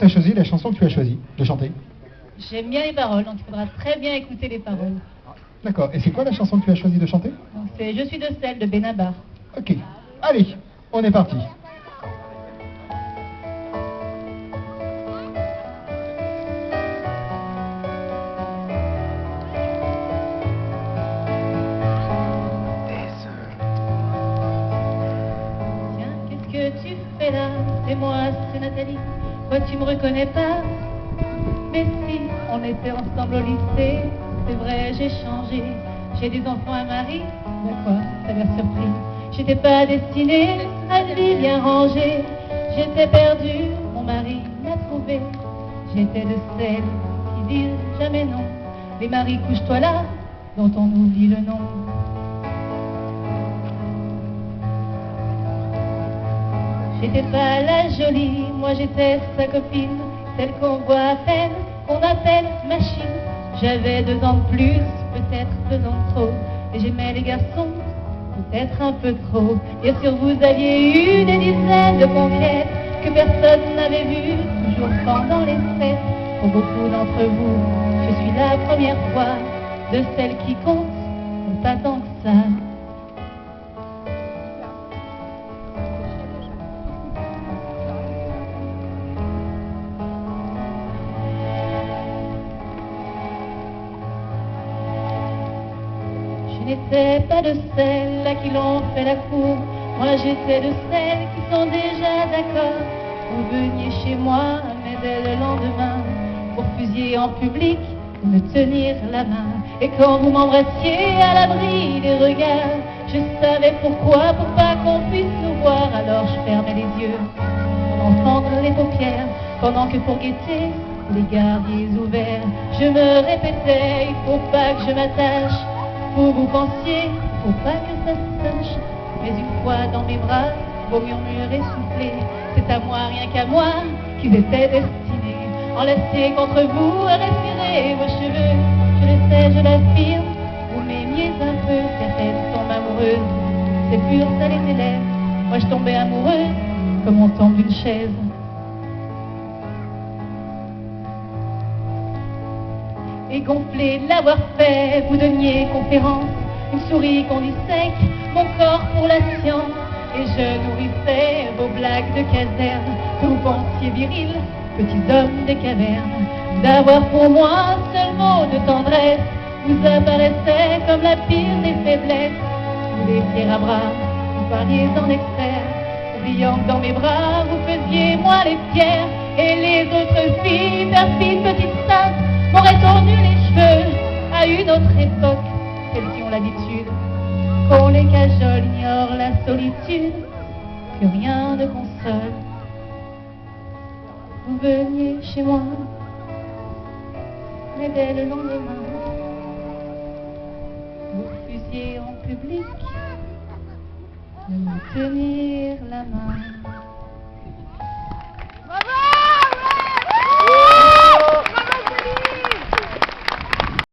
Tu as choisi la chanson que tu as choisi de chanter? J'aime bien les paroles, donc il faudra très bien écouter les paroles. D'accord. Et c'est quoi la chanson que tu as choisi de chanter? Donc c'est Je suis de celle de Benabar. Ok. Allez, on est parti. Tiens, qu'est-ce que tu fais là? C'est moi, c'est Nathalie. Quoi, tu me reconnais pas? Mais si, on était ensemble au lycée. C'est vrai, j'ai changé. J'ai des enfants à mari. D'accord, ça m'a surpris. J'étais pas destinée à une vie bien rangée. J'étais perdue, mon mari m'a trouvée. J'étais de celles qui disent jamais non. Les maris, couche-toi là, dont on oublie le nom. J'étais pas la jolie, moi j'étais sa copine, celle qu'on voit à peine, qu'on appelle machine. J'avais 2 ans de plus, peut-être 2 ans de trop, et j'aimais les garçons, peut-être un peu trop. Bien sûr vous aviez eu des dizaines de conquêtes que personne n'avait vues, toujours pendant les fêtes. Pour beaucoup d'entre vous, je suis la première fois de celle qui compte, mais pas tant que ça. Je n'étais pas de celles à qui l'on fait la cour. Moi j'étais de celles qui sont déjà d'accord. Vous veniez chez moi, mais dès le lendemain, pour fusiller en public, me tenir la main. Et quand vous m'embrassiez à l'abri des regards, je savais pourquoi, pour pas qu'on puisse nous voir. Alors je fermais les yeux, pour entendre les paupières, pendant que pour guetter, vous les gardiez ouverts. Je me répétais, il faut pas que je m'attache. Vous pensiez, faut pas que ça se sache. Mais une fois dans mes bras, vos murmures essoufflés, c'est à moi, rien qu'à moi, qu'ils étaient destinés. Enlacés contre vous, à respirer vos cheveux. Je le sais, je l'affirme, vous m'aimiez un peu. Certaines tombent amoureuses, c'est pur, ça les élève. Moi je tombais amoureuse, comme on tombe d'une chaise. Et gonflé de l'avoir fait, vous donniez conférence, une souris qu'on dissèque, mon corps pour la science. Et je nourrissais vos blagues de caserne, que vous pensiez virils, petits hommes des cavernes. D'avoir pour moi un seul mot de tendresse vous apparaissait comme la pire des faiblesses. Vous étiez à bras, vous parliez en expert, oubliant que dans mes bras vous faisiez moi les pierres. Et les autres filles, perfides petites saintes, m'auraient tordu les cheveux à une autre époque. Celles qui ont l'habitude qu'on les cajole, ignorent la solitude, que rien ne console. Vous veniez chez moi, mais dès le lendemain, vous refusiez en public de me tenir la main. Bravo!